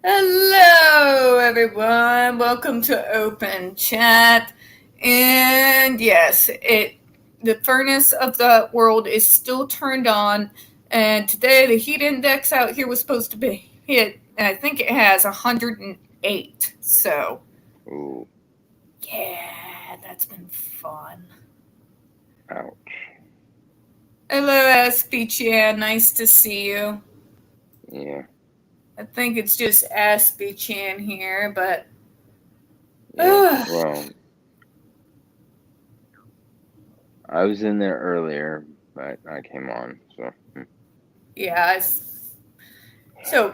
Hello, everyone. Welcome to Open Chat. And yes, the furnace of the world is still turned on. And today the heat index out here was supposed to be hit, and I think it has 108. So, Ooh, yeah, that's been fun. ouch. Hello, Aspie Nice to see you. Yeah, I think it's just Aspie here, but yeah. Well, I was in there earlier, but I came on, so. yeah. So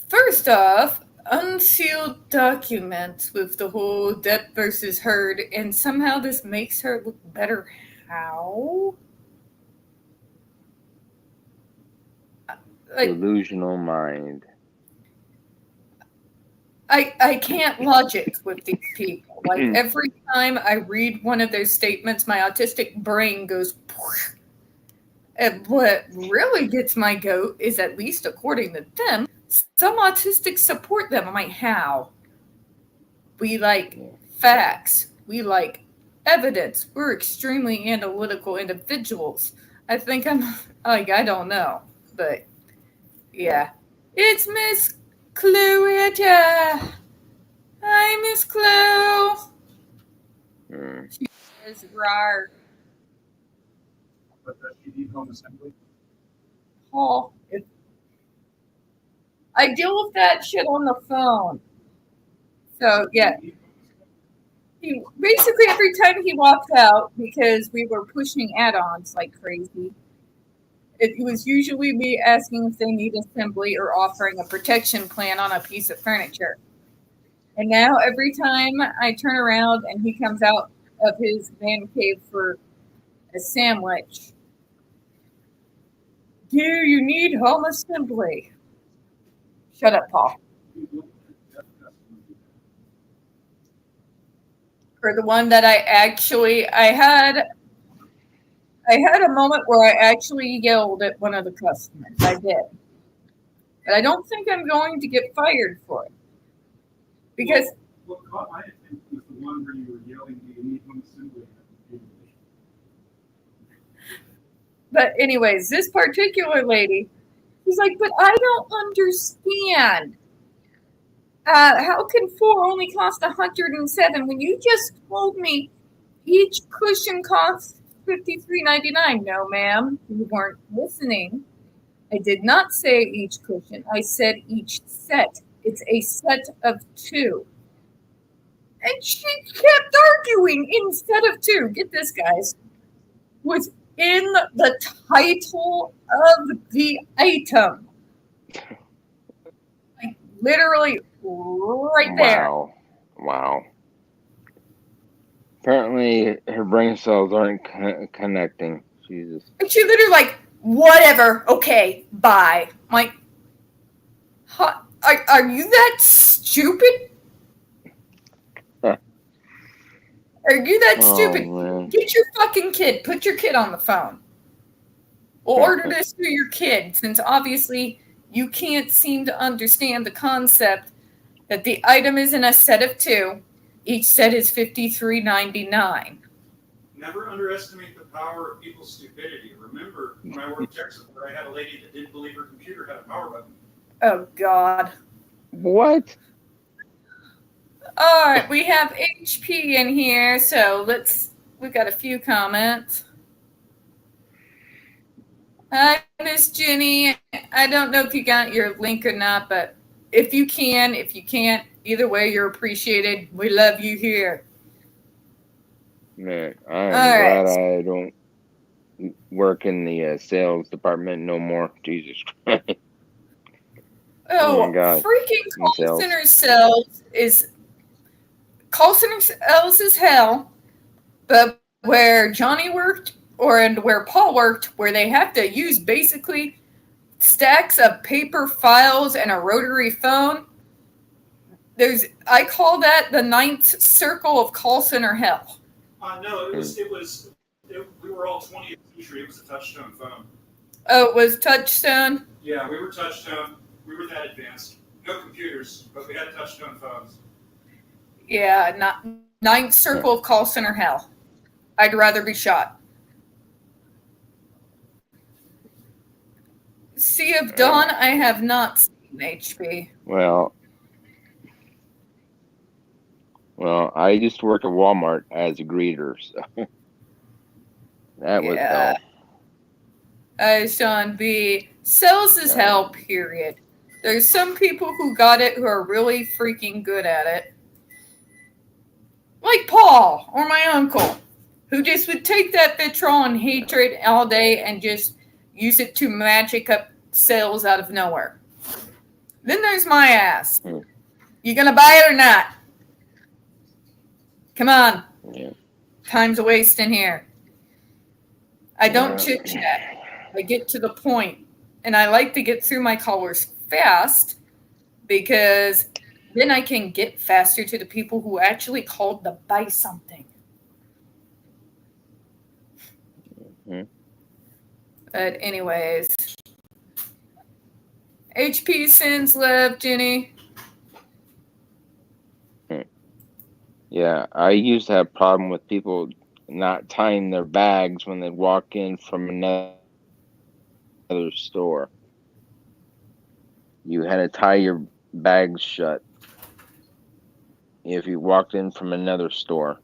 first off, unsealed documents with the whole Depp versus Heard, and somehow this makes her look better. How? Like, Delusional mind. I can't logic with these people. Like, every time I read one of their statements, my autistic brain goes, "Poof." And what really gets my goat is, at least according to them, some autistics support them. I'm like, how? We like Yeah. facts. We like evidence. We're extremely analytical individuals. I think I'm like, I don't know. But Yeah. yeah. It's Miss Cluetta. Hi, Miss Clue. Mm. She is rar. But does she need home assembly? Oh, I deal with that shit on the phone. So yeah, he basically every time he walks out, because we were pushing add-ons like crazy, it was usually me asking if they need assembly or offering a protection plan on a piece of furniture. And now every time I turn around and he comes out of his man cave for a sandwich, do you need home assembly? Shut up, Paul. For the one that I had a moment where I actually yelled at one of the customers. I did. But I don't think I'm going to get fired for it. Because What caught my attention was the one where you were yelling, "Do you need home assembly?" But anyways, this particular lady, she's like, but I don't understand. How can four only cost 107 when you just told me each cushion costs $53.99? No, ma'am, you weren't listening. I did not say each cushion. I said each set. It's a set of two. And she kept arguing instead of two. Get this, guys. Was in the title of the item. Like, literally right there. Wow. Apparently, her brain cells aren't connecting. Jesus. And she literally like, whatever, okay, bye. I'm like, huh, are you that stupid? Are you that Oh, stupid? man. Get your fucking kid. Put your kid on the phone. We'll order this through your kid, since obviously you can't seem to understand the concept that the item is in a set of two. Each set is $53.99. Never underestimate the power of people's stupidity. Remember, when I worked tech support, I had a lady that didn't believe her computer had a power button. Oh, God. What? All right, we have HP in here, so we got a few comments. Hi, Miss Jenny. I don't know if you got your link or not, but if you can, if you can't, either way, you're appreciated. We love you here. Man, I'm All glad right. I don't work in the sales department no more. Jesus Christ. Oh my Oh, God. freaking In sales. call center sales is hell, but where Johnny worked and where Paul worked, where they have to use basically stacks of paper files and a rotary phone, I call that the ninth circle of call center hell. No, we were all 20th century. It was a touchtone phone. Oh, it was Touchstone? Yeah, we were touchtone. We were that advanced. no computers, but we had touch-tone phones. Yeah, not ninth circle of call center hell. I'd rather be shot. Sea of Dawn, I have not seen HP. Well, I used to work at Walmart as a greeter, so that was hell. Sean B. Sales is hell, period. There's some people who got it who are really freaking good at it. Like Paul or my uncle, who just would take that vitriol and hatred all day and just use it to magic up sales out of nowhere. Then there's my ass. You gonna buy it or not? Come on. Yeah. Time's a waste in here. I don't chit chat. I get to the point, and I like to get through my callers fast because then I can get faster to the people who actually called to buy something. Mm-hmm. But anyways, HP sends love, Jenny. Yeah, I used to have a problem with people not tying their bags when they walk in from another store. You had to tie your bags shut if you walked in from another store.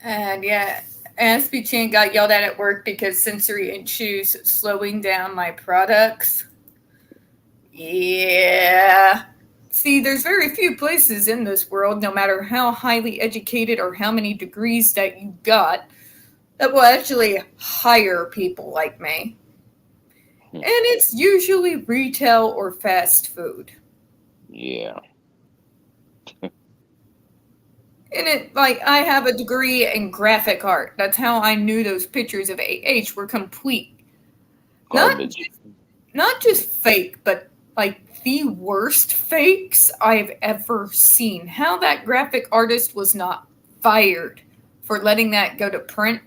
And yeah, Aspie Chan got yelled at work because Sensory and Shoes slowing down my products. Yeah. See, there's very few places in this world, no matter how highly educated or how many degrees that you got, that will actually hire people like me. And it's usually retail or fast food. Yeah. And it, like, I have a degree in graphic art. That's how I knew those pictures of AH were complete. Garbage. Not just fake, but like the worst fakes I've ever seen. How that graphic artist was not fired for letting that go to print,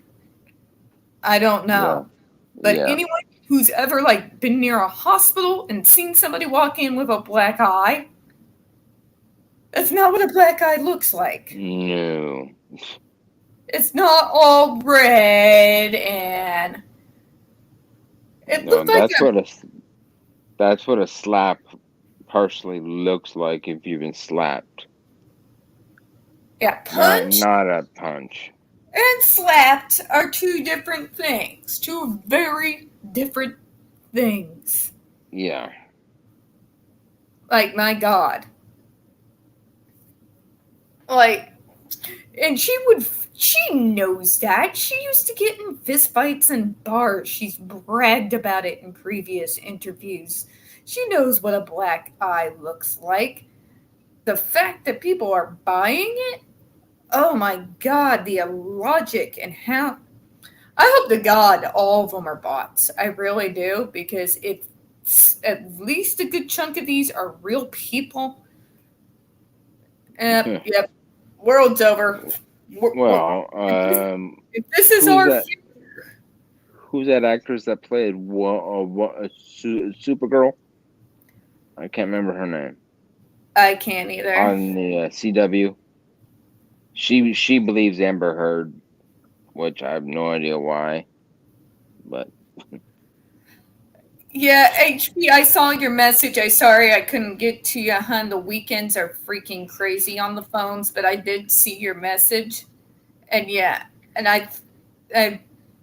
I don't know. Yeah. But Yeah. anyone who's ever like been near a hospital and seen somebody walk in with a black eye, that's not what a black eye looks like. No. It's not all red and it No, looked like that's what a slap partially looks like if you've been slapped. punch Not a punch. and slapped are two different things. Two very different things. Yeah. Like, my God. Like, and she knows that. She used to get in fistfights in bars. She's bragged about it in previous interviews. She knows what a black eye looks like. The fact that people are buying it, oh my God, the illogic and how. I hope to God all of them are bots. I really do, because if at least a good chunk of these are real people. Yep, world's over. Well, if this is our future. Who's that actress that played Supergirl? I can't remember her name. I can't either. On the CW. She believes Amber Heard, which I have no idea why, but. Yeah, HP, I saw your message. I'm sorry I couldn't get to you, hon. The weekends are freaking crazy on the phones, but I did see your message. And yeah, and I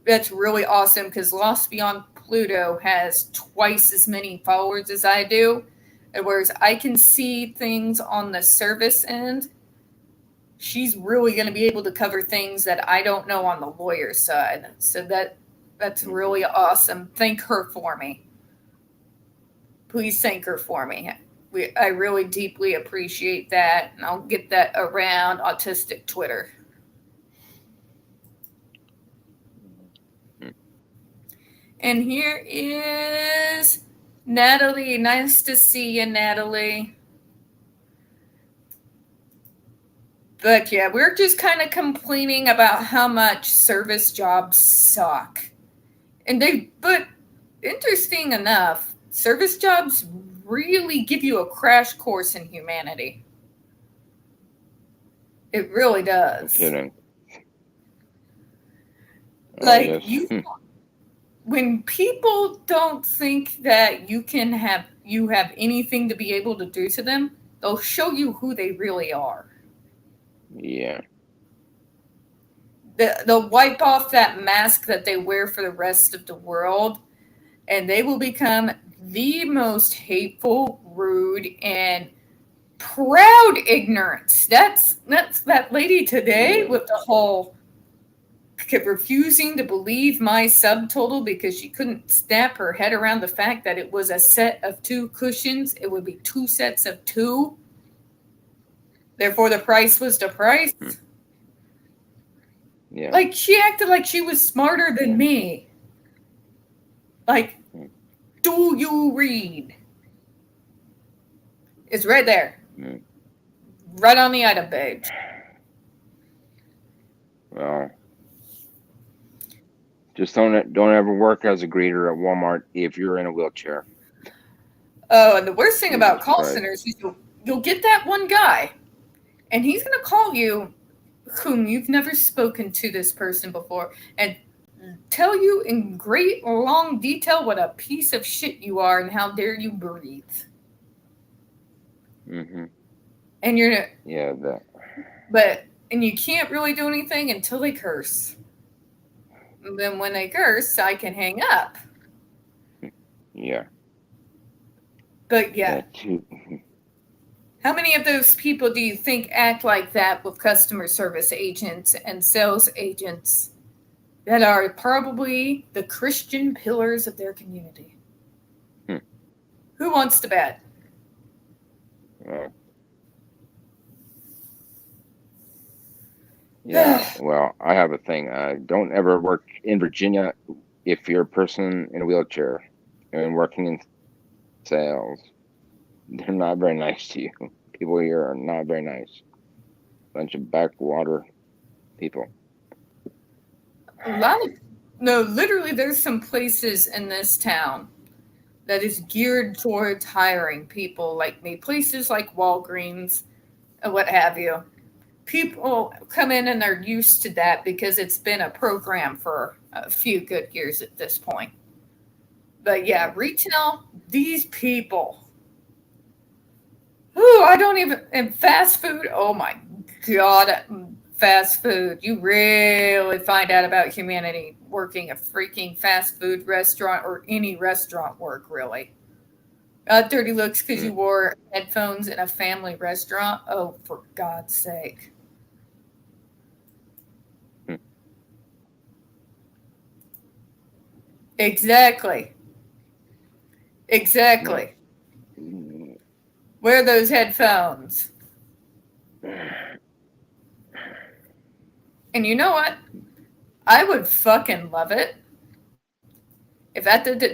that's really awesome because Lost Beyond Pluto has twice as many followers as I do. And whereas I can see things on the service end, she's really going to be able to cover things that I don't know on the lawyer side. So that's really awesome. Thank her for me. Please thank her for me. I really deeply appreciate that. And I'll get that around Autistic Twitter. And here is Natalie. Nice to see you, Natalie. But yeah, we're just kind of complaining about how much service jobs suck. But interesting enough, Service jobs really give you a crash course in humanity. It really does. Kidding. Like Yes. when people don't think that you have anything to be able to do to them, they'll show you who they really are. Yeah. They'll wipe off that mask that they wear for the rest of the world, and they will become the most hateful, rude, and proud ignorance. That's that lady today with the whole refusing to believe my subtotal because she couldn't snap her head around the fact that it was a set of 2 cushions. It would be 2 sets of 2. Therefore, the price was the price. Yeah. Like, she acted like she was smarter than me. Like, do you read? It's right there. Right on the item page. Well, just don't ever work as a greeter at Walmart if you're in a wheelchair. Oh, and the worst thing about call Right. centers is you'll get that one guy, and he's going to call you, whom you've never spoken to this person before, and tell you in great long detail what a piece of shit you are and how dare you breathe. Mm-hmm. And you're Yeah, and you can't really do anything until they curse. And then when they curse, I can hang up. Yeah. But yeah. That too. How many of those people do you think act like that with customer service agents and sales agents that are probably the Christian pillars of their community? Who wants to bet? Yeah. Well, I have a thing. Don't ever work in Virginia if you're a person in a wheelchair and working in sales. They're not very nice to you. People here are not very nice. Bunch of backwater people. Literally, there's some places in this town that is geared towards hiring people like me. Places like Walgreens and what have you. People come in and they're used to that because it's been a program for a few good years at this point. But yeah, retail, these people. Ooh, I don't even. And fast food, oh my God, fast food. You really find out about humanity working a freaking fast food restaurant or any restaurant work, really. Dirty looks because you wore headphones in a family restaurant. Oh, for God's sake. Exactly. Wear those headphones. And you know what? I would fucking love it if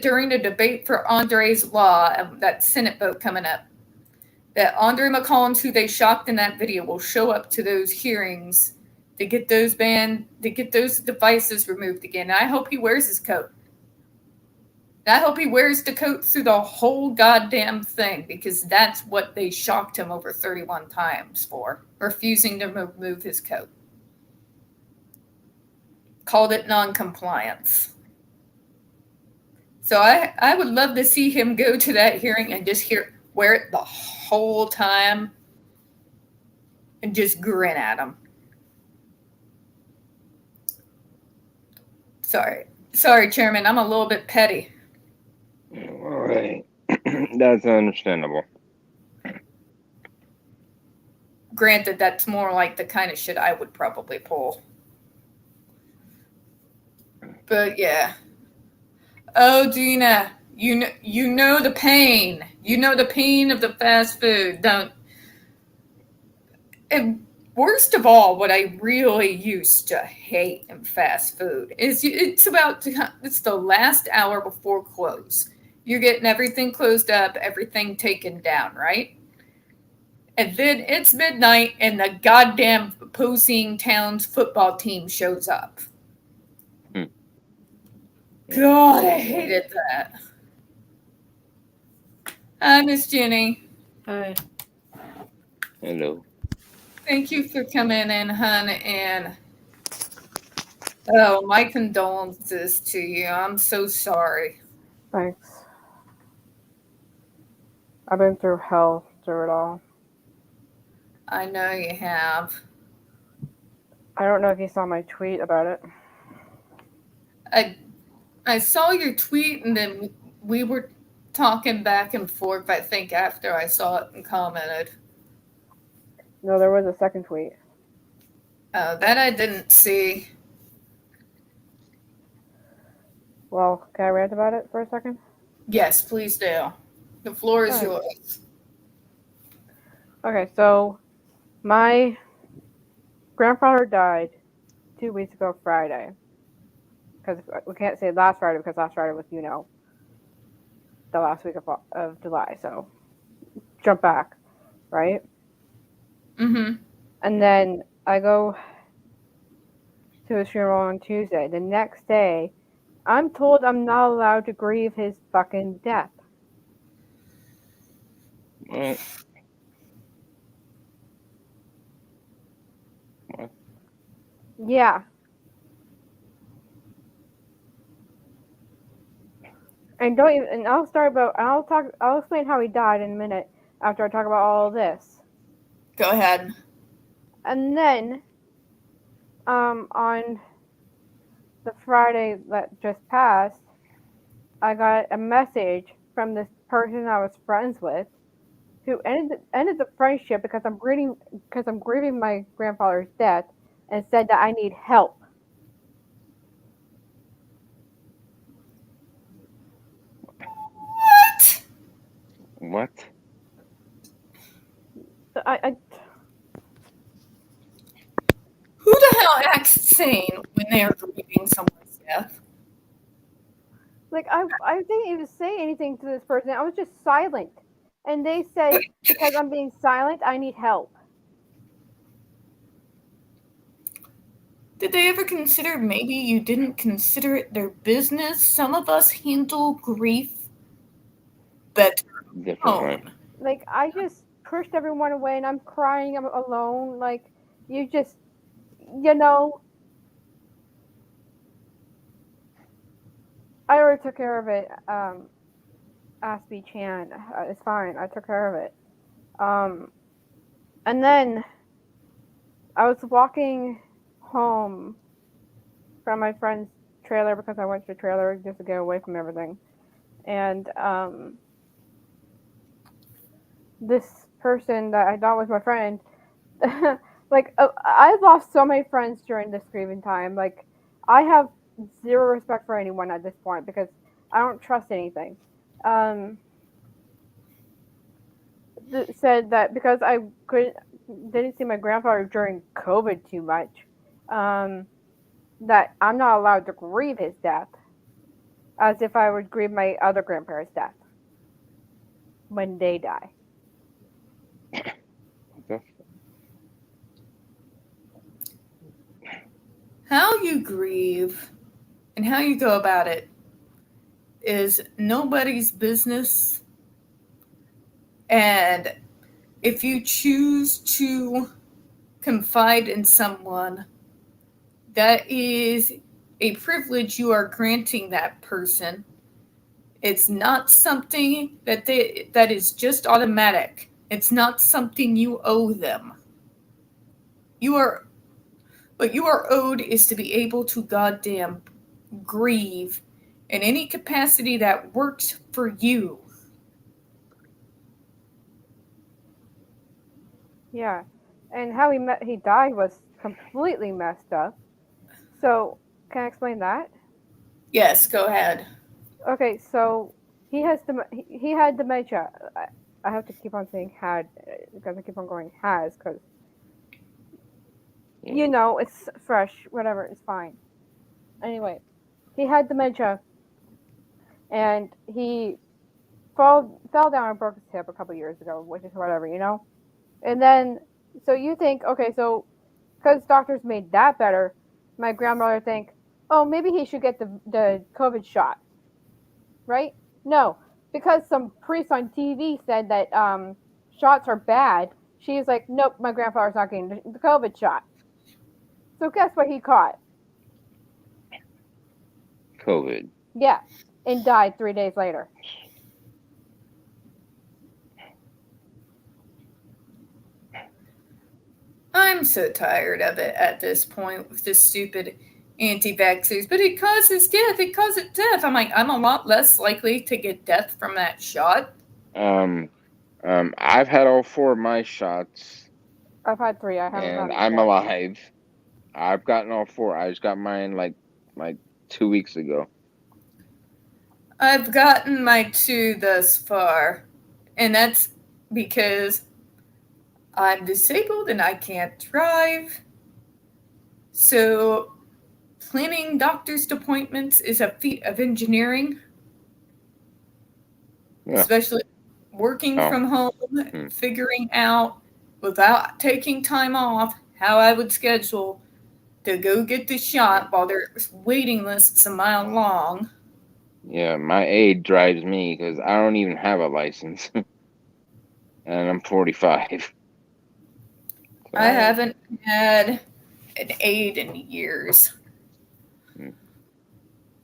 during the debate for Andre's law, that Senate vote coming up, that Andre McCollum, who they shocked in that video, will show up to those hearings to get those banned, to get those devices removed again. And I hope he wears his coat. And I hope he wears the coat through the whole goddamn thing, because that's what they shocked him over 31 times for, refusing to remove his coat. Called it non-compliance. So I would love to see him go to that hearing and just wear it the whole time and just grin at him. Sorry, Chairman, I'm a little bit petty. All right. That's understandable. Granted, that's more like the kind of shit I would probably pull. But yeah. Oh, Gina, you know the pain. You know the pain of the fast food, don't? And worst of all, what I really used to hate in fast food is it's the last hour before close. You're getting everything closed up, everything taken down, right? And then it's midnight and the goddamn opposing town's football team shows up. God, I hated that. Hi, Miss Jenny. Hi. Hello. Thank you for coming in, hon. And oh, my condolences to you. I'm so sorry. Thanks. I've been through hell through it all. I know you have. I don't know if you saw my tweet about it. I saw your tweet, and then we were talking back and forth. I think after I saw it and commented. No, there was a second tweet. That I didn't see. Well, can I rant about it for a second? Yes, please do. The floor is Alright. yours. Okay, so my grandfather died 2 weeks ago Friday. Because we can't say last Friday because last Friday was, the last week of July. So jump back, right? Mm-hmm. And then I go to his funeral on Tuesday. The next day, I'm told I'm not allowed to grieve his fucking death. What? Yeah. And don't even, and I'll explain how he died in a minute after I talk about all of this. Go ahead. And then, on the Friday that just passed, I got a message from this person I was friends with, who ended the friendship because I'm grieving my grandfather's death, and said that I need help. What? What? I Who the hell acts sane when they are grieving someone's death? I didn't even say anything to this person. I was just silent, and they said because I'm being silent, I need help. Did they ever consider maybe you didn't consider it their business? Some of us handle grief better Different, right? I just pushed everyone away, and I'm crying. I'm alone. You just, you know, I already took care of it. Aspie Chan, it's fine. I took care of it. And then I was walking home from my friend's trailer because I went to the trailer just to get away from everything. And this person that I thought was my friend, I lost so many friends during this grieving time. I have zero respect for anyone at this point because I don't trust anything. Said that because I didn't see my grandfather during COVID too much, that I'm not allowed to grieve his death, as if I would grieve my other grandparents' death when they die. How you grieve and how you go about it is nobody's business. And if you choose to confide in someone, that is a privilege you are granting that person. It's not something that is just automatic. It's not something you owe them. What you are owed is to be able to goddamn grieve in any capacity that works for you. Yeah, and how he died was completely messed up. So, can I explain that? Yes, go ahead. Okay, so he had dementia. I have to keep on saying had because I keep on going has because it's fresh. Whatever, it's fine. Anyway, he had dementia, and he fell down and broke his hip a couple years ago, which is whatever, And then, so you think, okay, so because doctors made that better, my grandmother think, oh, maybe he should get the COVID shot, right? No, because some priest on TV said that shots are bad, she's like, nope, my grandfather's not getting the COVID shot. So guess what he caught? COVID. Yeah, and died 3 days later. I'm so tired of it at this point with this stupid anti-vaxxers, but it causes death. It causes death. I'm like, I'm a lot less likely to get death from that shot. I've had all 4 of my shots, I've had 3. I haven't and had I'm that. alive. I've gotten all 4. I just got mine like 2 weeks ago. I've gotten my 2 thus far, and that's because I'm disabled and I can't drive. So planning doctor's appointments is a feat of engineering, Yeah. especially working Oh. from home, figuring out without taking time off how I would schedule to go get the shot while there's waiting lists a mile long. Yeah, my aide drives me because I don't even have a license, and I'm 45. I haven't had an aide in years. Hmm.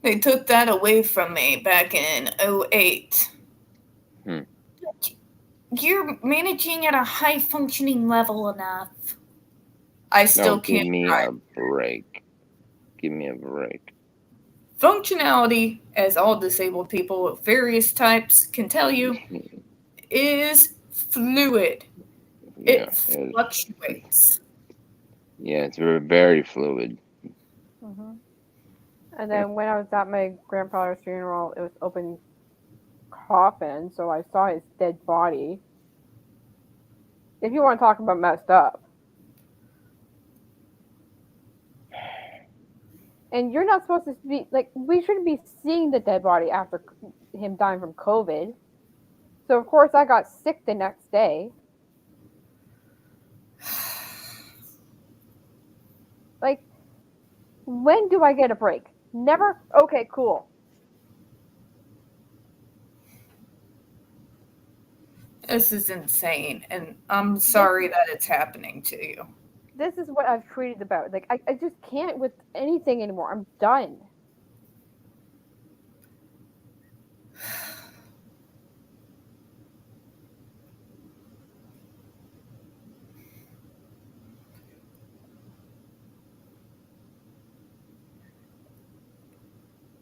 They took that away from me back in 2008. Hmm. You're managing at a high functioning level enough. I still No, give can't me drive. a break. Give me a break. Functionality, as all disabled people of various types can tell you, is fluid. Yeah, It fluctuates. yeah, it's very, very fluid. Mm-hmm. And then when I was at my grandfather's funeral, it was open coffin, so I saw his dead body. If you want to talk about messed up. And you're not supposed to be, like, we shouldn't be seeing the dead body after him dying from COVID. So, of course, I got sick the next day. Like, when do I get a break? Never? Okay, cool. This is insane, and I'm sorry that it's happening to you. This is what I've tweeted about. Like, I just can't with anything anymore. I'm done.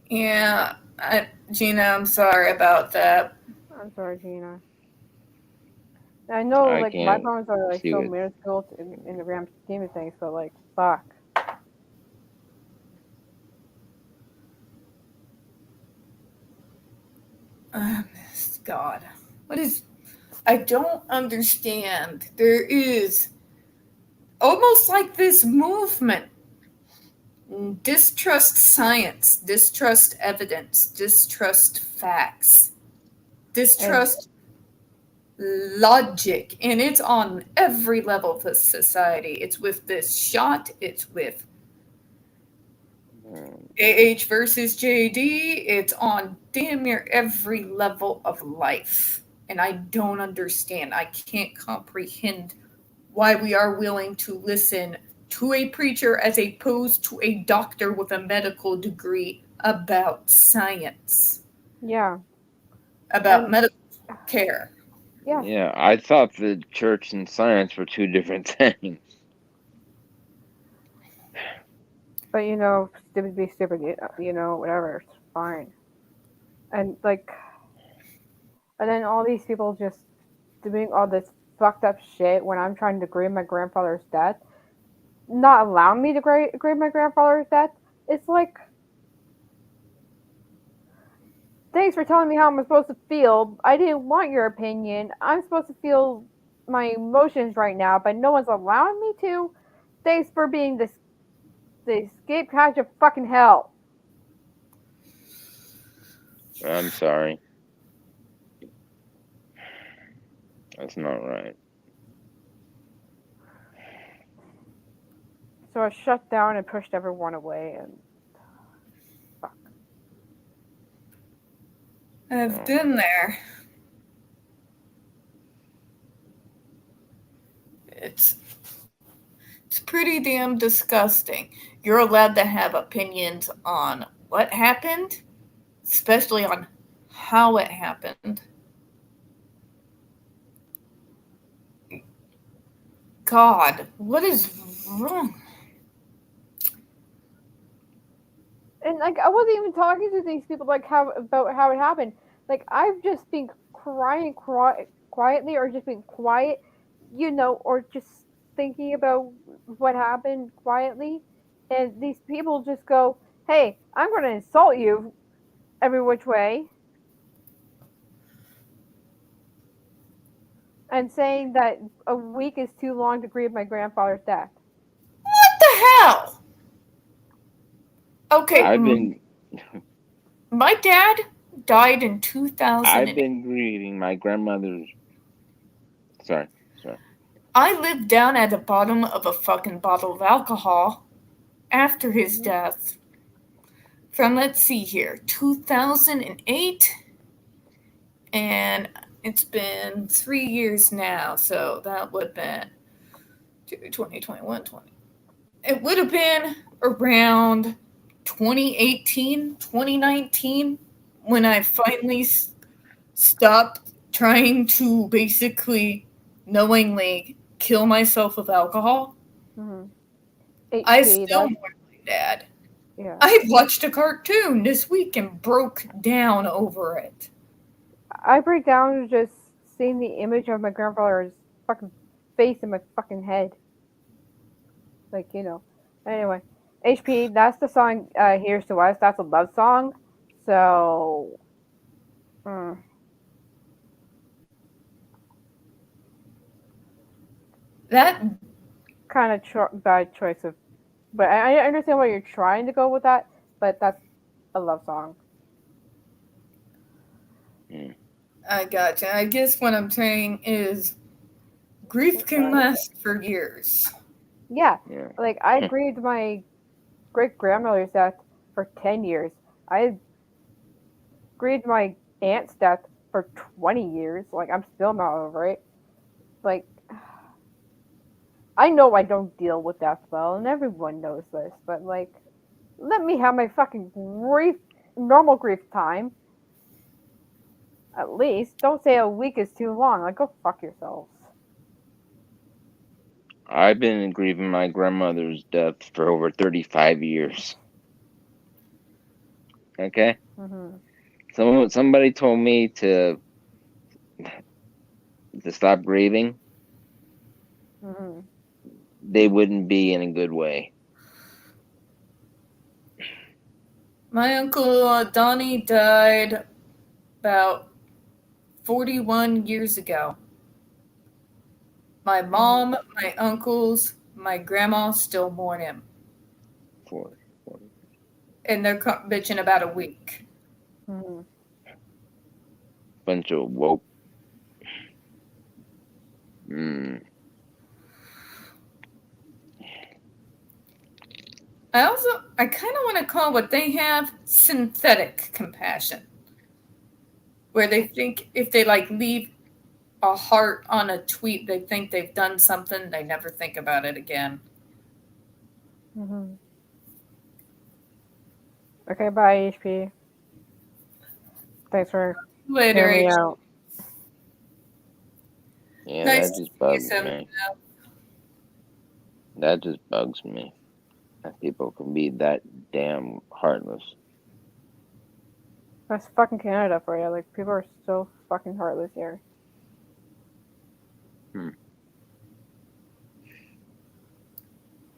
Yeah, Gina, I'm sorry about that. I'm sorry, Gina. I know, I like, my can't problems are, like, see so it. minuscule in the grand scheme of things, but, like, fuck. God. What is. I don't understand. There is almost like this movement. Distrust science, distrust evidence, distrust facts, distrust logic. And it's on every level of the society. It's with this shot, it's with AH versus JD, it's on damn near every level of life. And I don't understand. I can't comprehend why we are willing to listen to a preacher as opposed to a doctor with a medical degree about science. Yeah. About medical care. Yeah. Yeah, I thought the church and science were 2 different things. But, you know, stupid be stupid, you know, whatever, it's fine. And, like, and then all these people just doing all this fucked up shit when I'm trying to grieve my grandfather's death, not allowing me to grieve my grandfather's death. It's like, thanks for telling me how I'm supposed to feel. I didn't want your opinion. I'm supposed to feel my emotions right now, but no one's allowing me to. Thanks for being the escape hatch of fucking hell. I'm sorry. That's not right. So I shut down and pushed everyone away, and fuck. I've been there. It's pretty damn disgusting. You're allowed to have opinions on what happened, especially on how it happened. God, what is wrong? And like, I wasn't even talking to these people like about how it happened. Like, I've just been crying quietly, or just been quiet, or just thinking about what happened quietly. And these people just go, "Hey, I'm going to insult you every which way," and saying that a week is too long to grieve my grandfather's death. What the hell? Okay, I've been my dad died in 2000. I've been grieving my grandmother's. Sorry. I lived down at the bottom of a fucking bottle of alcohol after his death. From, let's see here, 2008, and it's been 3 years now, so that would have been 2021, 20. It would have been around 2018, 2019 when I finally stopped trying to basically knowingly kill myself with alcohol. Mm-hmm. I still mourn my dad. Yeah. I watched a cartoon this week and broke down over it. I break down just seeing the image of my grandfather's fucking face in my fucking head. Like, Anyway, HP, that's the song, Here's to Us. That's a love song. So, That kind of bad choice of. But I understand why you're trying to go with that, but that's a love song. I gotcha. I guess what I'm saying is grief can last for years. Yeah. Like, I grieved my great-grandmother's death for 10 years. I grieved my aunt's death for 20 years. Like, I'm still not over it. Like, I know I don't deal with death well, and everyone knows this, but, like, let me have my fucking normal grief time. At least. Don't say a week is too long. Like, go fuck yourselves. I've been grieving my grandmother's death for over 35 years. Okay? Mm-hmm. Somebody told me to stop grieving. Mm-hmm. They wouldn't be in a good way. My uncle Donnie died about 41 years ago. My mom, my uncles, my grandma still mourn him. 40. And they're bitching about a week. Mm-hmm. Bunch of woke. I kind of want to call what they have synthetic compassion. Where they think if they leave a heart on a tweet, they think they've done something, they never think about it again. Mm-hmm. Okay, bye, HP. Thanks for hearing me out. Yeah, Nice that just bugs me. That just bugs me. That people can be that damn heartless. That's fucking Canada for you. Like, people are so fucking heartless here.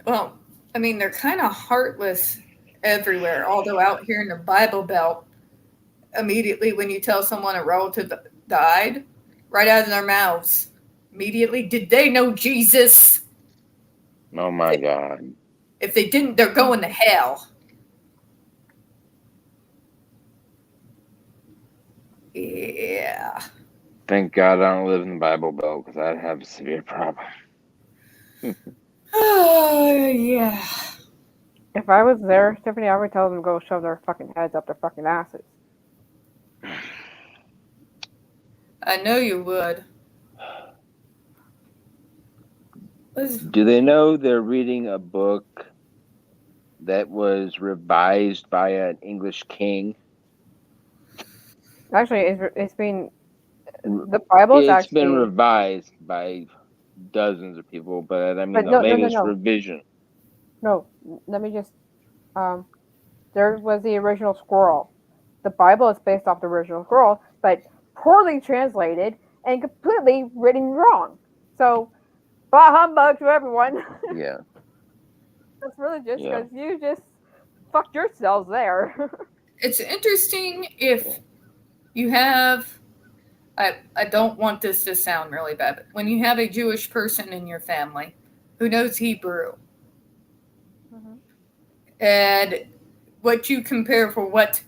Well, I mean, they're kind of heartless everywhere. Although out here in the Bible Belt, immediately when you tell someone a relative died, right out of their mouths, immediately, did they know Jesus? Oh my God. If they didn't, they're going to hell. Yeah. Thank God I don't live in the Bible Belt because I'd have a severe problem. Oh, yeah. If I was there, Stephanie, I would tell them to go shove their fucking heads up their fucking asses. I know you would. Do they know they're reading a book that was revised by an English king? Actually, it's been the Bible's It's been actually. revised by dozens of people, but I mean But the no, no, no, latest no, revision. no. Let me just. There was the original scroll. The Bible is based off the original scroll, but poorly translated and completely written wrong. So, bah humbug to everyone. Yeah. That's religious Yeah. because you just fucked yourselves there. It's interesting if you have. I don't want this to sound really bad, but when you have a Jewish person in your family who knows Hebrew, and what you compare for what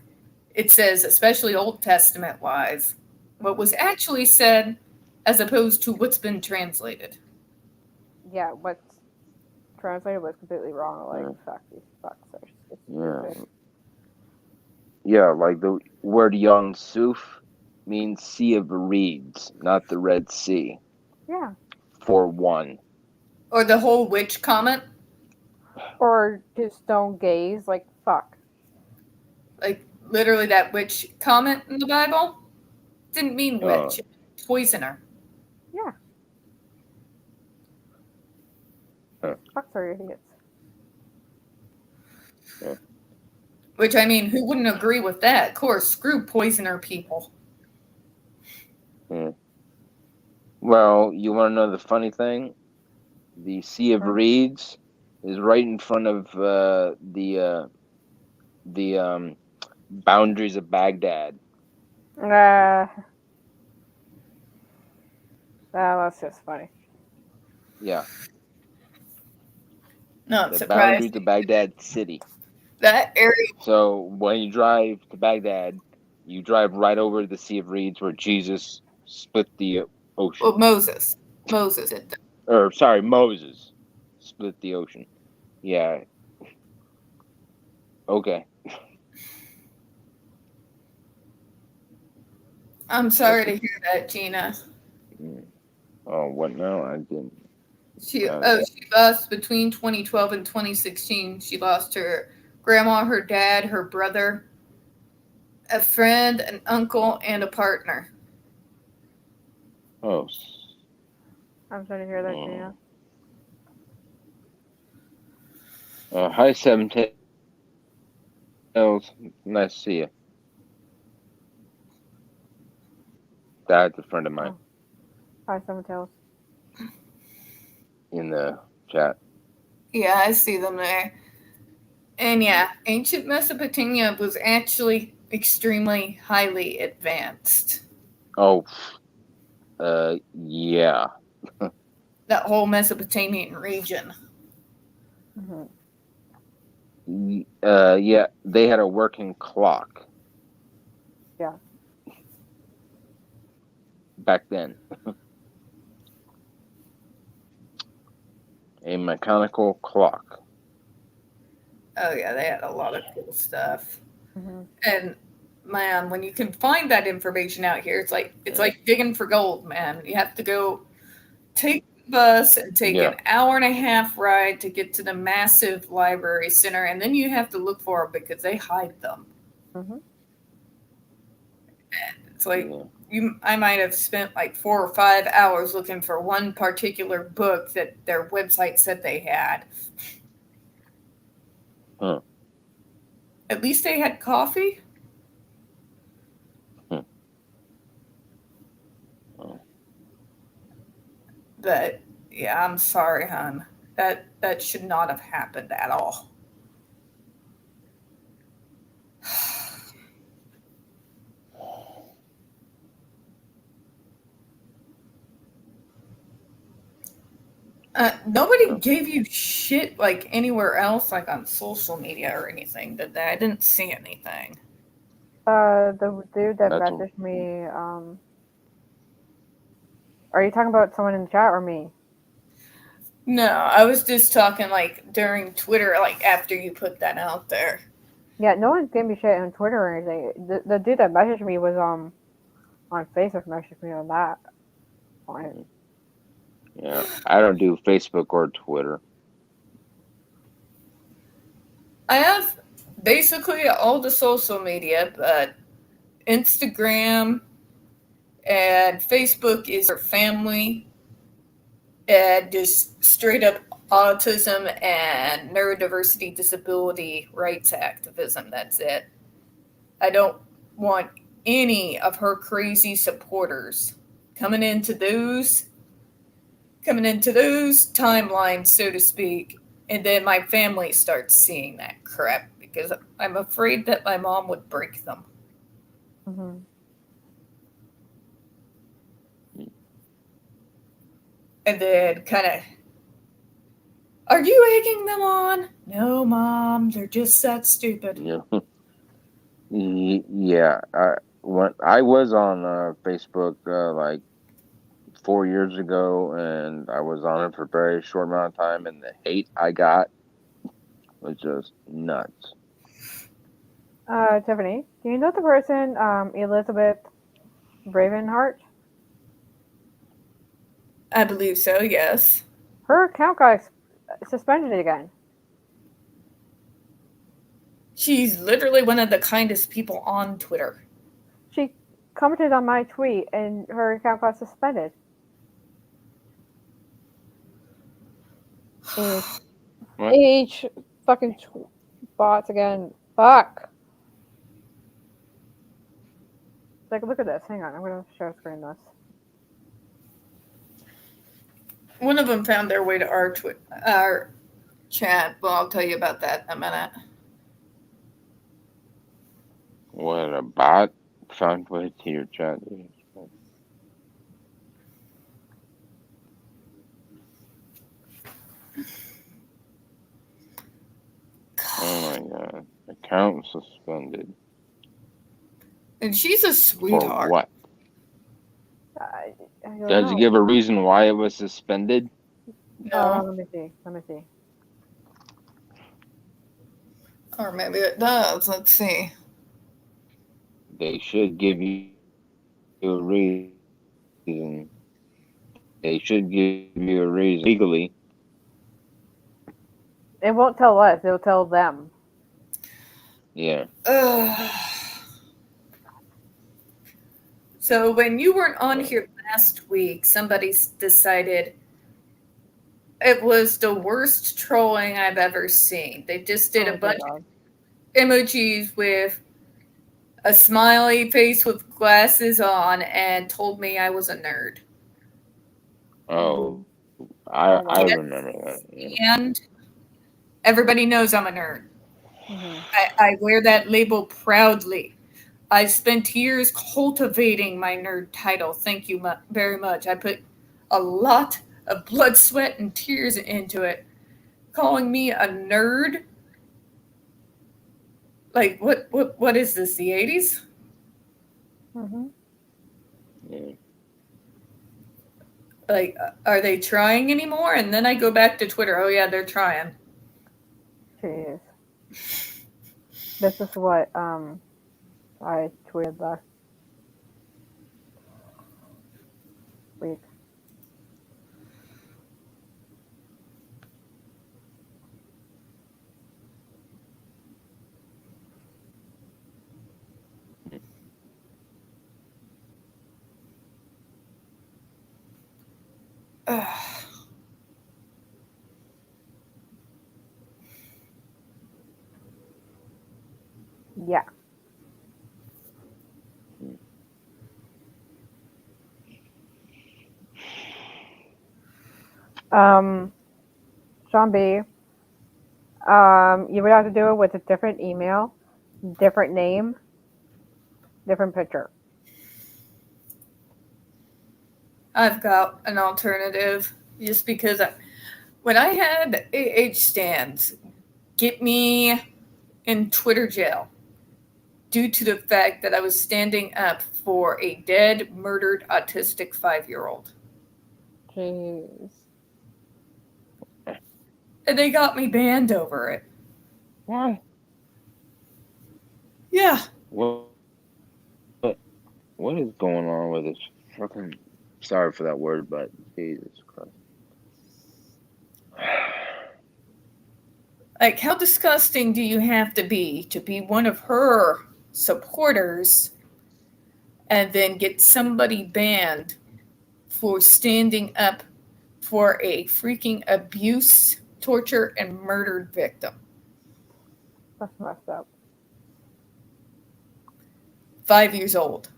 it says, especially Old Testament wise, what was actually said as opposed to what's been translated. Yeah, what's translated was completely wrong. Like, fuck these fucks. It's stupid. Yeah, like the word Yom Suf means Sea of Reeds, not the Red Sea. Yeah. For one. Or the whole witch comment. Or just don't gaze. Like, fuck. Like, literally that witch comment in the Bible didn't mean witch. Poisoner. Yeah. Fucks are idiots. Yeah. Which, I mean, who wouldn't agree with that? Of course, screw poisoner people. Well, you want to know the funny thing? The Sea of Reeds is right in front of the boundaries of Baghdad. That's just funny. Yeah. Not the surprised. Boundaries of Baghdad city. That area. So when you drive to Baghdad, you drive right over the Sea of Reeds where Jesus split the ocean. Well, Moses did that. Or sorry, Moses split the ocean. Yeah. Okay. I'm sorry to hear that, Gina. Oh, what now? I didn't. She lost between 2012 and 2016. She lost her grandma, her dad, her brother, a friend, an uncle, and a partner. Oh. I'm sorry to hear that, Gina. Hi, Seven Tails. Nice to see you. That's a friend of mine. Hi, Seven Tails. In the chat. Yeah, I see them there. And yeah, ancient Mesopotamia was actually extremely highly advanced. Oh, yeah. That whole Mesopotamian region. Yeah, they had a working clock. Yeah. Back then. A mechanical clock. Oh yeah, they had a lot of cool stuff. And man, when you can find that information out here, it's like digging for gold, man. You have to go take the bus and take an hour and a half ride to get to the massive library center, and then you have to look for them because they hide them. And it's like I might have spent like 4 or 5 hours looking for one particular book that their website said they had. At least they had coffee. But yeah, I'm sorry, hon. That should not have happened at all. Nobody gave you shit like anywhere else, like on social media or anything, did they? I didn't see anything. The dude that messaged me, are you talking about someone in the chat or me? No, I was just talking like during Twitter, like after you put that out there. Yeah, no one gave me shit on Twitter or anything. The dude that messaged me was on Facebook message me on that point. Yeah, I don't do Facebook or Twitter. I have basically all the social media, but Instagram and Facebook is for family and just straight up autism and neurodiversity disability rights activism. That's it. I don't want any of her crazy supporters coming into those timelines, so to speak, and then my family starts seeing that crap because I'm afraid that my mom would break them. Mm-hmm. And then kind of, are you egging them on? No, Mom, they're just that stupid. Yeah, yeah. When I was on Facebook like 4 years ago, and I was on it for a very short amount of time, and the hate I got was just nuts. Tiffany, do you know the person, Elizabeth Bravenhart? I believe so, yes. Her account got suspended again. She's literally one of the kindest people on Twitter. She commented on my tweet and her account got suspended. What? H fucking bots again. Fuck. Like, look at this. Hang on. I'm going to share screen this. One of them found their way to our chat, but I'll tell you about that in a minute. What, a bot found way to your chat? Oh my god. Account suspended. And she's a For sweetheart. what? I don't Does it know. give a reason why it was suspended? No. Let me see. Let me see. Or maybe it does. Let's see. They should give you a reason. They should give you a reason legally. It won't tell us. It'll tell them. Yeah. So when you weren't on here last week, somebody decided it was the worst trolling I've ever seen. They just did a bunch of emojis with a smiley face with glasses on and told me I was a nerd. Oh, I remember that. Yeah. And everybody knows I'm a nerd. Mm-hmm. I wear that label proudly. I spent years cultivating my nerd title. Thank you very much. I put a lot of blood, sweat, and tears into it. Calling me a nerd? Like, what is this, the 80s? Mm-hmm. Yeah. Like, are they trying anymore? And then I go back to Twitter. Oh, yeah, they're trying. Jeez. This is what I tweeted last week. Yeah. Sean B. You would have to do it with a different email, different name, different picture. I've got an alternative just because when I had AH stands get me in Twitter jail due to the fact that I was standing up for a dead, murdered, autistic 5-year-old. Jeez. And they got me banned over it. What? Yeah. What? What is going on with this fucking? Sorry for that word, but Jesus Christ. Like, how disgusting do you have to be one of her supporters and then get somebody banned for standing up for a freaking abuse, torture, and murdered victim? That's messed up. 5 years old.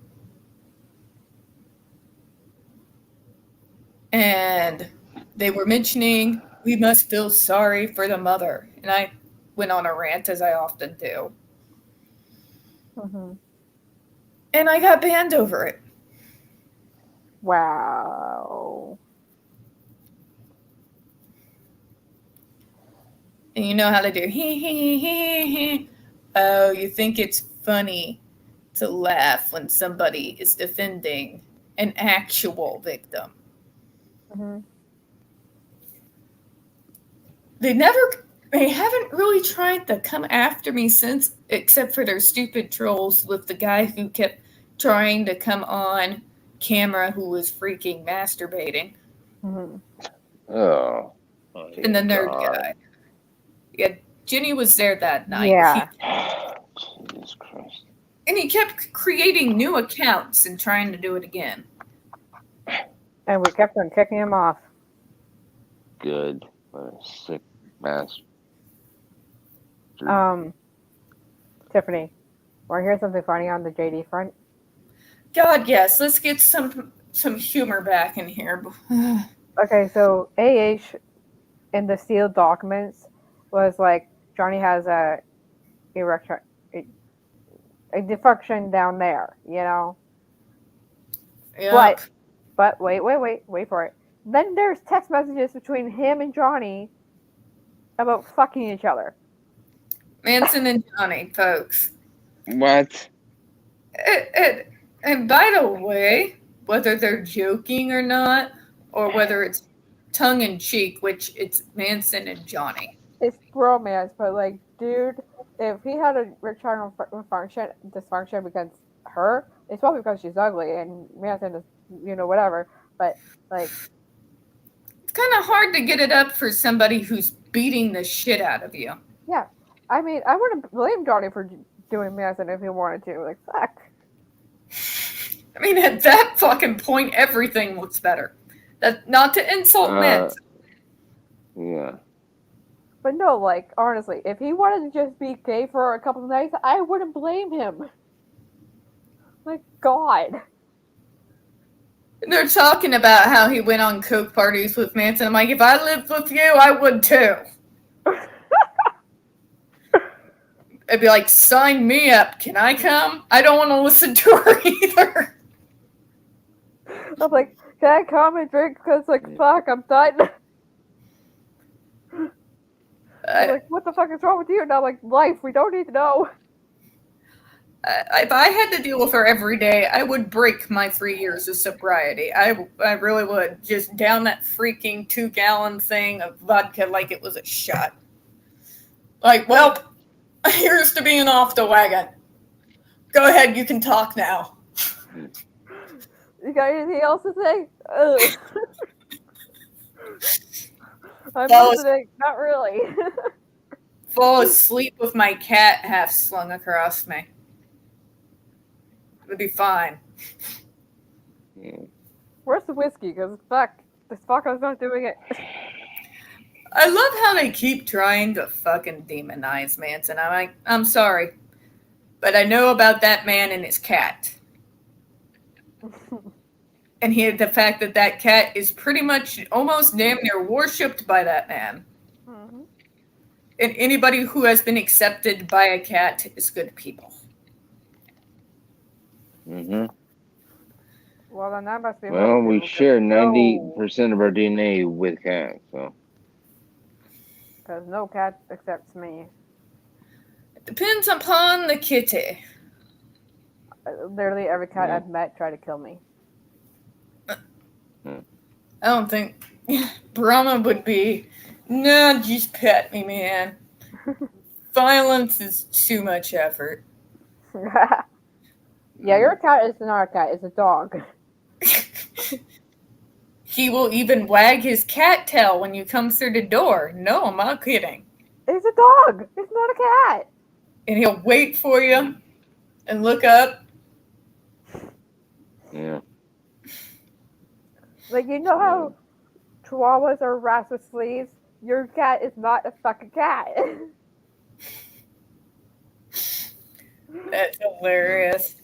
And they were mentioning we must feel sorry for the mother. And I went on a rant, as I often do. Mm-hmm. And I got banned over it. Wow. And you know how they do. Oh, you think it's funny to laugh when somebody is defending an actual victim. Mm-hmm. They haven't really tried to come after me since, except for their stupid trolls with the guy who kept trying to come on camera who was freaking masturbating. Mm-hmm. Oh. And the nerd guy. Yeah, Jenny was there that night. Yeah. Jesus Christ. And he kept creating new accounts and trying to do it again. And we kept on kicking him off. Good. What a sick bastard. Tiffany, want to hear something funny on the JD front? God, yes. Let's get some humor back in here. Okay, so AH in the sealed documents was like Johnny has a erection, a dysfunction down there, you know. Yep. But wait for it. Then there's text messages between him and Johnny about fucking each other. Manson and Johnny, folks. What? And by the way, whether they're joking or not, or whether it's tongue-in-cheek, which it's Manson and Johnny. It's romance, but like, dude, if he had a erectile dysfunction because her, it's probably because she's ugly and Manson is, you know, whatever. But like, it's kind of hard to get it up for somebody who's beating the shit out of you. yeah, I mean, I wouldn't blame Johnny for doing Manson if he wanted to. Like, fuck. I mean, at that fucking point, everything looks better. That not to insult men. Yeah. But no, like, honestly, if he wanted to just be gay for a couple of nights, I wouldn't blame him. Like, God. They're talking about how he went on coke parties with Manson. I'm like, if I lived with you, I would too. It'd be like, sign me up. Can I come? I don't want to listen to her either. I'm like, can I come and drink? Because, like, fuck, I'm done. Like, what the fuck is wrong with you? And I'm like, life, we don't need to know. If I had to deal with her every day, I would break my 3 years of sobriety. I really would. Just down that freaking 2-gallon thing of vodka like it was a shot. Like, well, here's to being off the wagon. Go ahead, you can talk now. You got anything else to say? I'm listening. Not really. Fall asleep with my cat half slung across me. It would be fine. Where's the whiskey? Because fuck, this fucker's not doing it. I love how they keep trying to fucking demonize Manson. I'm like, I'm sorry, but I know about that man and his cat. And the fact that cat is pretty much almost damn near worshipped by that man. Mm-hmm. And anybody who has been accepted by a cat is good people. Mm-hmm. Well, then that must be. Well, we share 90% of our DNA with cats, so. Because no cat accepts me. It depends upon the kitty. Literally every cat I've met tried to kill me. I don't think Brahma would be, no, just pet me, man. Violence is too much effort. Yeah, your cat is not a cat, it's a dog. He will even wag his cat tail when you come through the door. No, I'm not kidding. It's a dog. It's not a cat. And he'll wait for you and look up. Yeah. Like, you know how chihuahuas are rats with sleeves? Your cat is not a fucking cat. That's hilarious.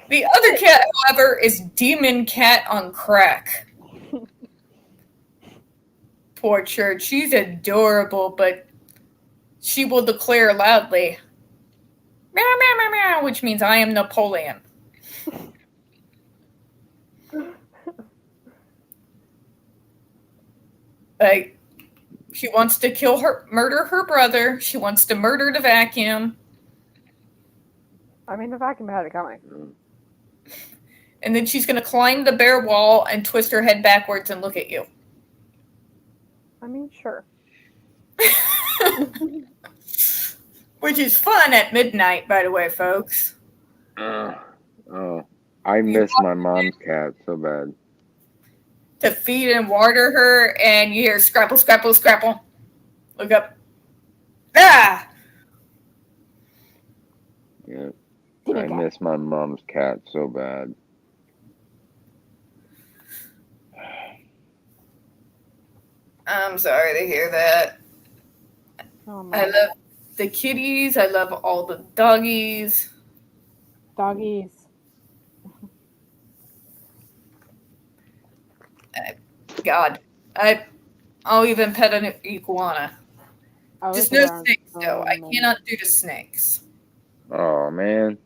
The other cat, however, is Demon Cat on crack. Poor Church. She's adorable, but she will declare loudly, meow, meow, meow, meow, which means I am Napoleon. Like, she wants to murder her brother. She wants to murder the vacuum. I mean, the vacuum had it coming. And then she's going to climb the bare wall and twist her head backwards and look at you. I mean, sure. Which is fun at midnight, by the way, folks. Oh, I miss my mom's cat so bad. To feed and water her, and you hear scrapple, scrapple, scrapple. Look up. Ah! Yeah. Demon I cat. miss my mom's cat so bad. I'm sorry to hear that. Oh, I my love the kitties. I love all the doggies. doggies. God, I'll even pet an iguana. I was Just no around- snakes, though. I man. cannot do the snakes. Oh man,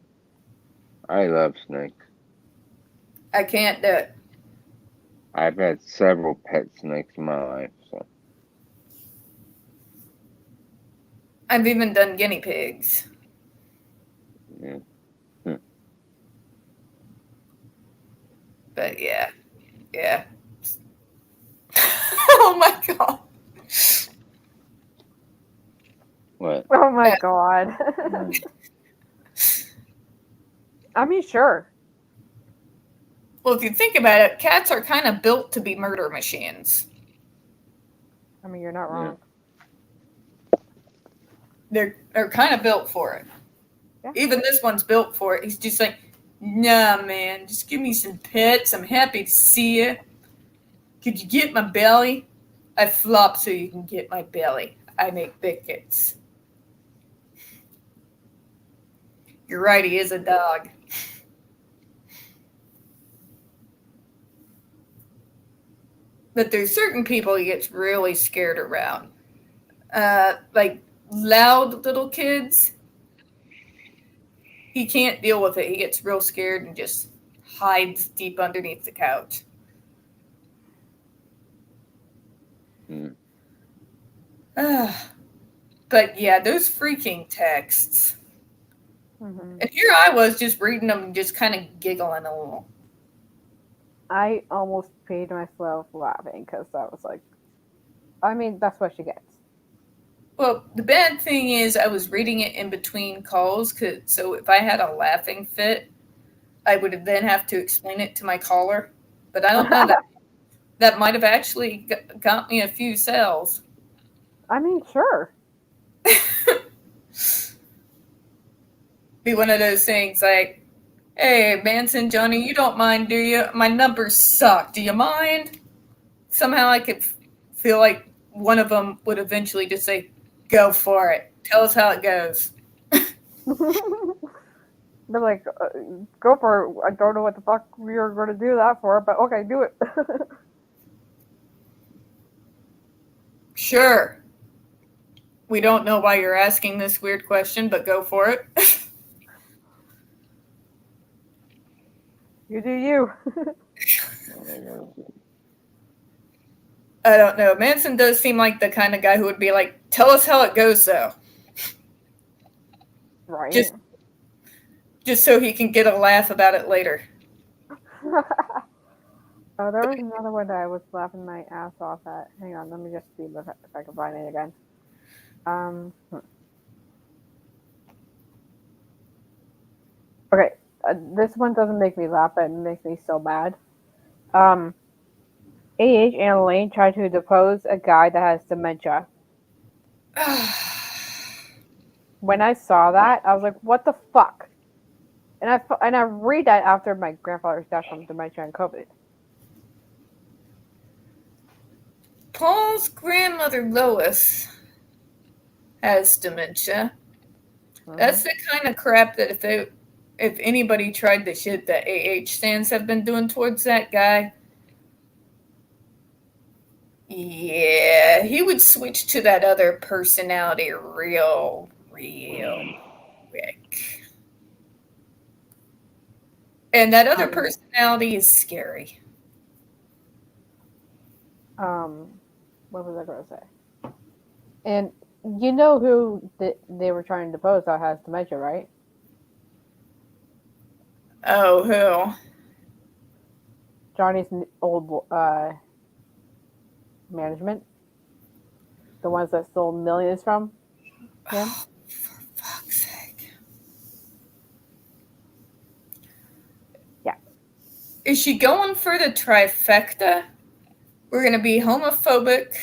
I love snakes. I can't do it. I've had several pet snakes in my life. So I've even done guinea pigs. yeah. But yeah. Oh my god. What? Oh my Yeah. god. I mean, sure. Well, if you think about it, cats are kind of built to be murder machines. I mean, you're not wrong. They're kind of built for it. Yeah. Even this one's built for it. He's just like, nah, man, just give me some pets. I'm happy to see you. Could you get my belly? I flop so you can get my belly. I make biscuits. You're right, he is a dog. But there's certain people he gets really scared around. Like loud little kids. He can't deal with it. He gets real scared and just hides deep underneath the couch. Hmm. But yeah, those freaking texts. Hmm. And here I was just reading them and just kind of giggling a little. I almost paid myself laughing because I was like, I mean, that's what she gets. Well, the bad thing is I was reading it in between calls, so if I had a laughing fit, I would then have to explain it to my caller. But I don't know, that might have actually got me a few sales. I mean, sure. Be one of those things like, hey, Manson, Johnny, you don't mind, do you? My numbers suck. Do you mind? Somehow I could feel like one of them would eventually just say, go for it. Tell us how it goes. They're like, go for it. I don't know what the fuck we are going to do that for, but okay, do it. Sure. We don't know why you're asking this weird question, but go for it. You do you. I don't know. Manson does seem like the kind of guy who would be like, tell us how it goes, though. Right. Just so he can get a laugh about it later. Oh, there was another one that I was laughing my ass off at. Hang on, let me just see if I can find it again. Okay. this one doesn't make me laugh, but it makes me so mad. AH and Elaine tried to depose a guy that has dementia. When I saw that, I was like, "What the fuck?" And I read that after my grandfather's death from dementia and COVID. Paul's grandmother Lois has dementia. That's the kind of crap that if anybody tried the shit that AH stands have been doing towards that guy, yeah, he would switch to that other personality real quick. And that other personality is scary. What was I going to say? And you know who they were trying to depose that has dementia, right? Oh, who? Johnny's old management. The ones that stole millions from him. Oh, for fuck's sake. Yeah. Is she going for the trifecta? We're going to be homophobic.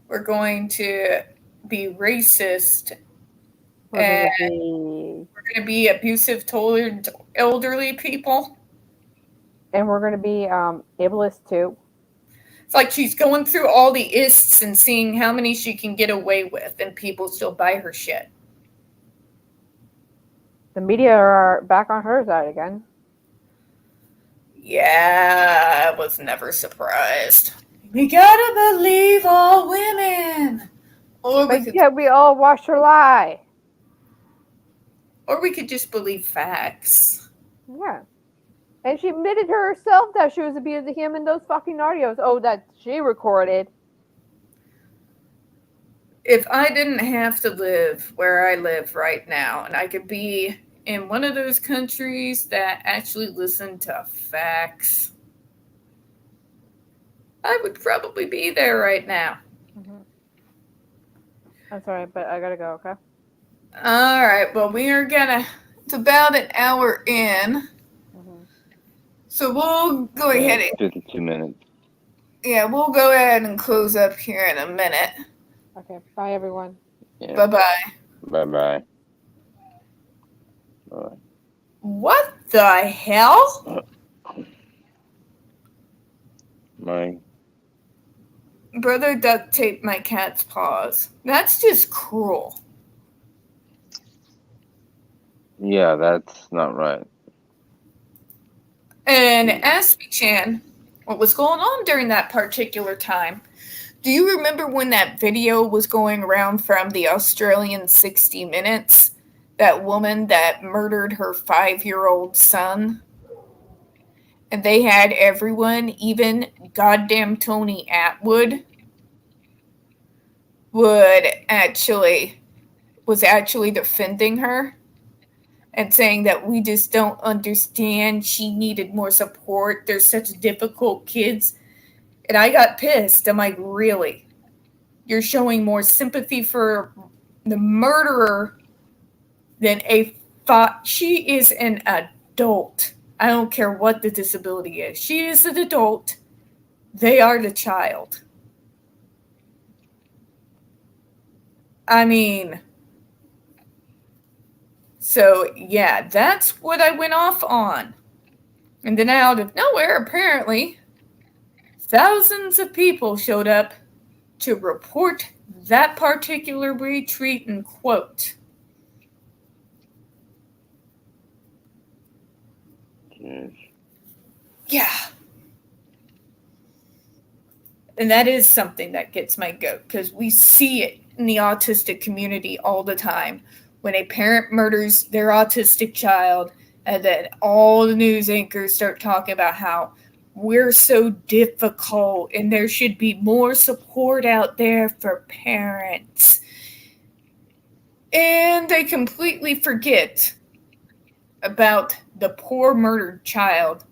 We're going to be racist. We're We're going to be abusive toward elderly people. And we're going to be ableist too. It's like she's going through all the ists and seeing how many she can get away with, and people still buy her shit. The media are back on her side again. Yeah, I was never surprised. We gotta believe all women. Or we all watched her lie. Or we could just believe facts. Yeah. And she admitted herself that she was abusing him in those fucking audios. Oh, that she recorded. If I didn't have to live where I live right now, and I could be in one of those countries that actually listen to facts, I would probably be there right now. Mm-hmm. I'm sorry, but I gotta go, okay? All right, well, we are gonna, it's about an hour in. So we'll go ahead and 52 minutes. Yeah, we'll go ahead and close up here in a minute. Okay, bye everyone. Yeah. Bye-bye. Bye-bye. Bye. What the hell? My Brother duct taped my cat's paws. That's just cruel. Yeah, that's not right. And ask me, Chan, what was going on during that particular time? Do you remember when that video was going around from the Australian 60 Minutes? That woman that murdered her 5-year-old son? And they had everyone, even goddamn Tony Atwood, was actually defending her. And saying that we just don't understand. She needed more support. They're such difficult kids. And I got pissed. I'm like, really? You're showing more sympathy for the murderer than she is an adult. I don't care what the disability is. She is an adult. They are the child. I mean... So, yeah, that's what I went off on. And then out of nowhere, apparently, thousands of people showed up to report that particular retweet and quote. Yes. Yeah. And that is something that gets my goat, because we see it in the autistic community all the time. When a parent murders their autistic child, and then all the news anchors start talking about how we're so difficult and there should be more support out there for parents. And they completely forget about the poor murdered child.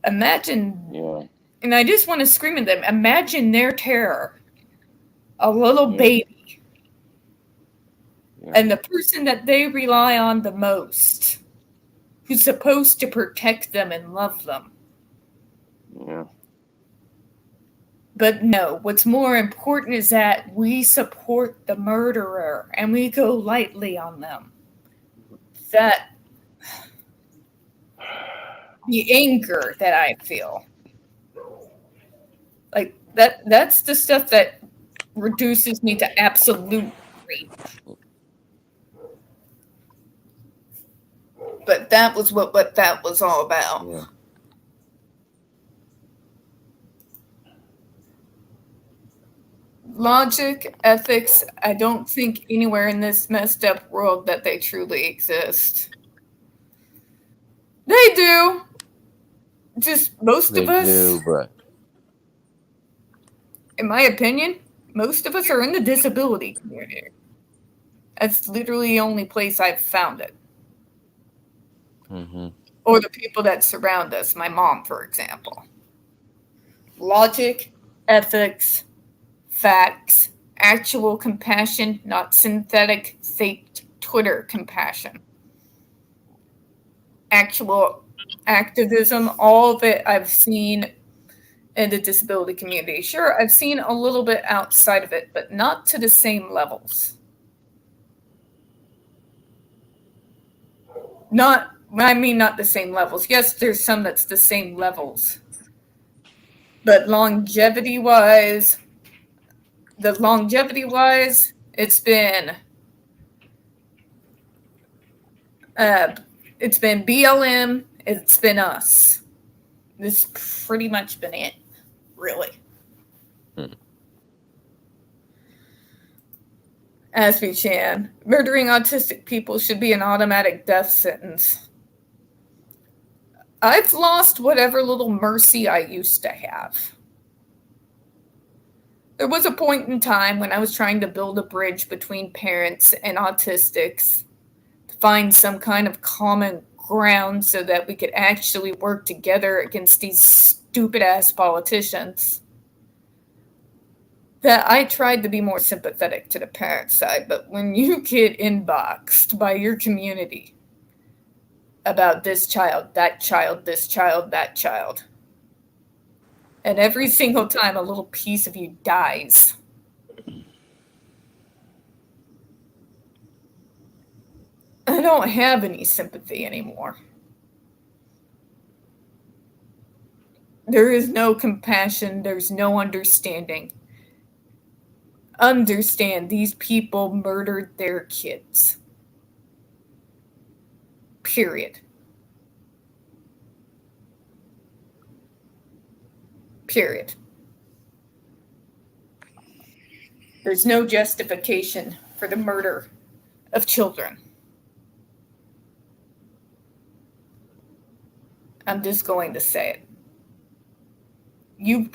Imagine, and I just want to scream at them, imagine their terror. A little baby. And the person that they rely on the most, who's supposed to protect them and love them. Yeah. But no, what's more important is that we support the murderer and we go lightly on them. That the anger that I feel. Like that's the stuff that reduces me to absolute rage. But that was what that was all about. Yeah. Logic, ethics, I don't think anywhere in this messed up world that they truly exist. They do. Just most of us, do, but in my opinion, most of us are in the disability community. That's literally the only place I've found it. mm-hmm. Or the people that surround us, my mom, for example. Logic, ethics, facts, actual compassion, not synthetic, faked Twitter compassion. Actual activism, all of it I've seen in the disability community. Sure, I've seen a little bit outside of it, but not to the same levels. Not the same levels. Yes, there's some that's the same levels. But longevity-wise, it's been BLM, it's been us. This has pretty much been it, really. Aspie Chan, murdering autistic people should be an automatic death sentence. I've lost whatever little mercy I used to have. There was a point in time when I was trying to build a bridge between parents and autistics to find some kind of common ground so that we could actually work together against these stupid-ass politicians. That I tried to be more sympathetic to the parent side, but when you get inboxed by your community about this child, that child, this child, that child, and every single time a little piece of you dies, I don't have any sympathy anymore. There is no compassion, there's no understanding. Understand, these people murdered their kids. Period. Period. There's no justification for the murder of children. I'm just going to say it. You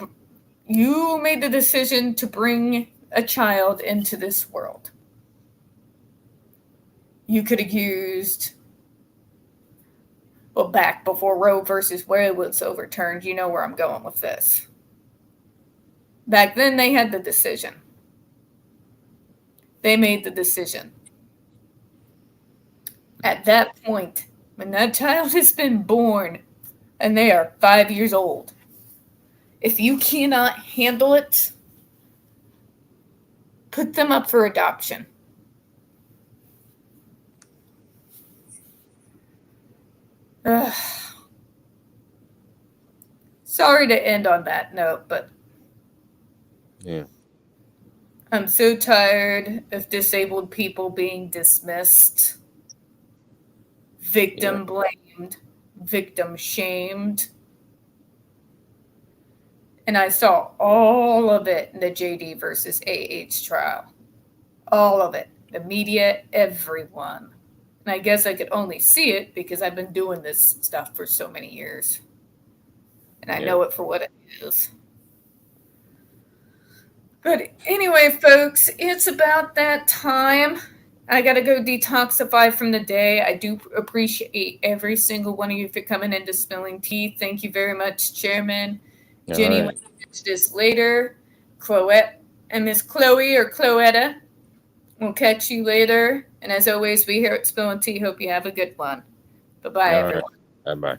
made the decision to bring a child into this world. You could have used, well, back before Roe versus Wade was overturned, you know where I'm going with this. Back then, they had the decision. They made the decision. At that point, when that child has been born and they are 5 years old, if you cannot handle it, put them up for adoption. Ugh. Sorry to end on that note, but yeah. I'm so tired of disabled people being dismissed, victim blamed, victim shamed. And I saw all of it in the JD versus AH trial. All of it. The media, everyone. And I guess I could only see it because I've been doing this stuff for so many years. And I know it for what it is. But anyway, folks, it's about that time. I got to go detoxify from the day. I do appreciate every single one of you for coming into Spilling Tea. Thank you very much, Chairman. Jenny will finish this later. Chloette and Miss Chloe or Chloetta. We'll catch you later. And as always, we here at Spill and Tea hope you have a good one. Bye-bye, All right. everyone. Bye-bye.